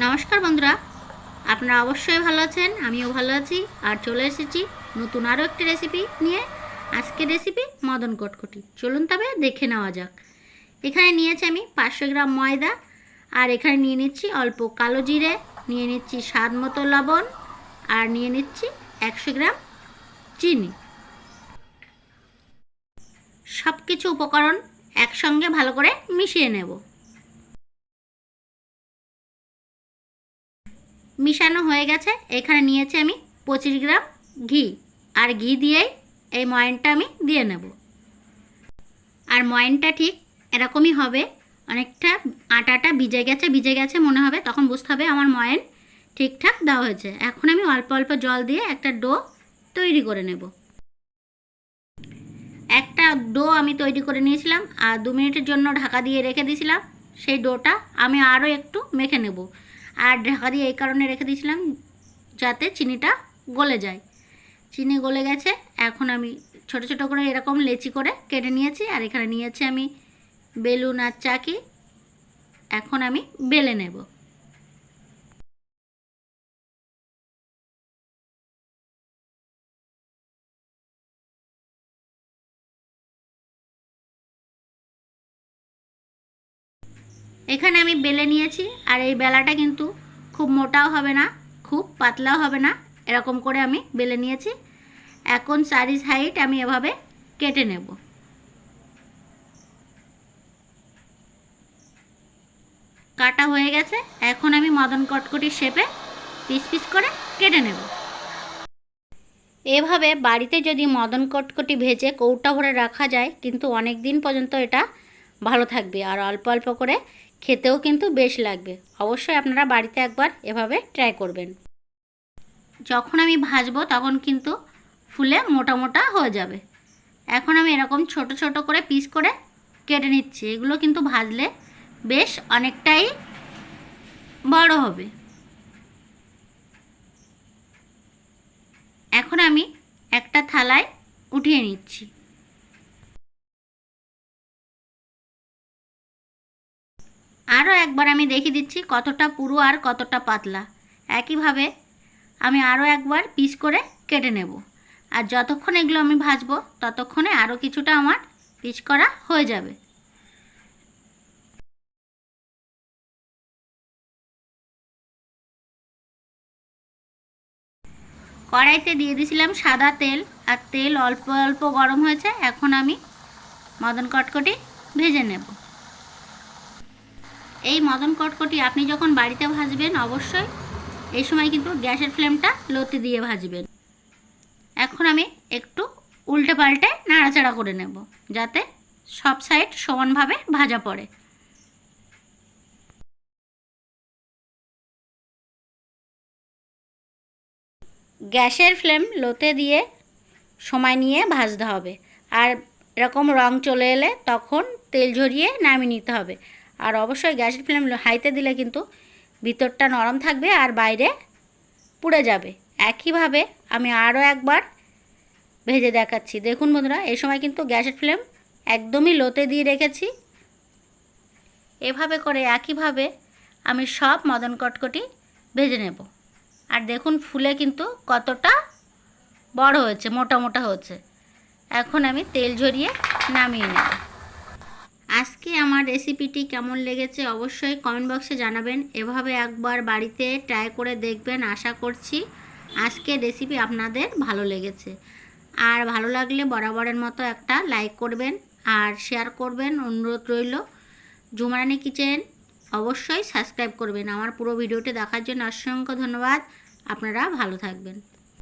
নমস্কার বন্ধুরা, আপনারা অবশ্যই ভালো আছেন, আমিও ভালো আছি। আর চলে এসেছি নতুন আরও একটি রেসিপি নিয়ে। আজকের রেসিপি মদন কটকটি। চলুন তবে দেখে নেওয়া যাক। এখানে নিয়েছি আমি 500 গ্রাম ময়দা, আর এখানে নিয়ে নিচ্ছি অল্প কালো জিরে, নিয়ে নিচ্ছি স্বাদ মতো লবণ, আর নিয়ে নিচ্ছি 100 গ্রাম চিনি। সব কিছু উপকরণ একসঙ্গে ভালো করে মিশিয়ে নেব। মিশানো হয়ে গেছে। এখানে নিয়েছি আমি 25 গ্রাম ঘি, আর ঘি দিয়েই এই ময়ানটা আমি দিয়ে নেব। আর ময়ানটা ঠিক এরকমই হবে, অনেকটা আটাটা ভিজে গেছে মনে হবে, তখন বুঝতে হবে আমার ময়ান ঠিকঠাক দেওয়া হয়েছে। এখন আমি অল্প অল্প জল দিয়ে একটা ডো তৈরি করে নেব। একটা ডো আমি তৈরি করে নিয়েছিলাম, আর 2 মিনিটের জন্য ঢাকা দিয়ে রেখে দিয়েছিলাম। সেই ডোটা আমি আরও একটু মেখে নেব। আর ঢাকা দিয়ে এই কারণে রেখে দিয়েছিলাম যাতে চিনিটা গলে যায়। চিনি গলে গেছে। এখন আমি ছোট ছোট করে এরকম লেচি করে কেটে নিয়েছি, আর এখানে নিয়েছি আমি বেলুন আর চাকি। এখন আমি বেলে নেব। এখানে আমি বেলে নিয়েছি, আর এই বেলাটা কিন্তু খুব মোটাও হবে না, খুব পাতলাও হবে না, এরকম করে আমি বেলে নিয়েছি। এখন 4 সাইড আমি এভাবে কেটে নেব। কাটা হয়ে গেছে। এখন আমি মদন কটকটির শেপে পিস পিস করে কেটে নেব। এভাবে বাড়িতে যদি মদন কটকটি ভেজে কৌটা ভরে রাখা যায়, কিন্তু অনেক দিন পর্যন্ত এটা ভালো থাকবে, আর অল্প অল্প করে খেতেও কিন্তু বেশ লাগবে। অবশ্যই আপনারা বাড়িতে একবার এভাবে ট্রাই করবেন। যখন আমি ভাজবো তখন কিন্তু ফুলে মোটা মোটা হয়ে যাবে। এখন আমি এরকম ছোট ছোট করে পিস করে কেটে নিচ্ছি। এগুলো কিন্তু ভাজলে বেশ অনেকটাই বড় হবে। এখন আমি একটা থালায় উঠিয়ে নিচ্ছি। আরও একবার আমি দেখিয়ে দিচ্ছি কতটা পুরো আর কতটা পাতলা। একইভাবে আমি আরও একবার পিস করে কেটে নেব। আর যতক্ষণ এগুলো আমি ভাজবো ততক্ষণে আরও কিছুটা আমার পিস করা হয়ে যাবে। কড়াইতে দিয়ে দিয়েছিলাম সাদা তেল, আর তেল অল্প অল্প গরম হয়েছে। এখন আমি মদন কটকটি ভেজে নেব। এই মদন কটকটি আপনি যখন বাড়িতে ভাজবেন অবশ্যই এই সময় কিন্তু গ্যাসের ফ্লেমটা লোতে দিয়ে ভাজবেন। এখন আমি একটু উল্টে পাল্টে নাড়াচাড়া করে নেব, যাতে সব সাইড সমানভাবে ভাজা পড়ে। গ্যাসের ফ্লেম লোতে দিয়ে সময় নিয়ে ভাজতে হবে। আর এরকম রং চলে এলে তখন তেল ঝরিয়ে নামিয়ে নিতে হবে। আর অবশ্যই গ্যাসের ফ্লেম হাইতে দিলে কিন্তু ভিতরটা নরম থাকবে আর বাইরে পুড়ে যাবে। একইভাবে আমি আরও একবার ভেজে দেখাচ্ছি। দেখুন বন্ধুরা, এই সময় কিন্তু গ্যাসের ফ্লেম একদমই লোতে দিয়ে রেখেছি। এভাবে করে একইভাবে আমি সব মদন কটকটি ভেজে নেব। আর দেখুন ফুলে কিন্তু কতটা বড় হয়েছে, মোটা মোটা হচ্ছে। এখন আমি তেল ঝরিয়ে নামিয়ে নেব। আজকে আমার রেসিপিটি কেমন লেগেছে অবশ্যই কমেন্ট বক্সে জানাবেন। এভাবে একবার বাড়িতে ট্রাই করে দেখবেন। আশা করছি আজকের রেসিপি আপনাদের ভালো লেগেছে। আর ভালো লাগলে বরাবরের মতো একটা লাইক করবেন আর শেয়ার করবেন, অনুরোধ রইল। ঝুমারানি কিচেন অবশ্যই সাবস্ক্রাইব করবেন। আমার পুরো ভিডিওটি দেখার জন্য অসংখ্য ধন্যবাদ। আপনারা ভালো থাকবেন।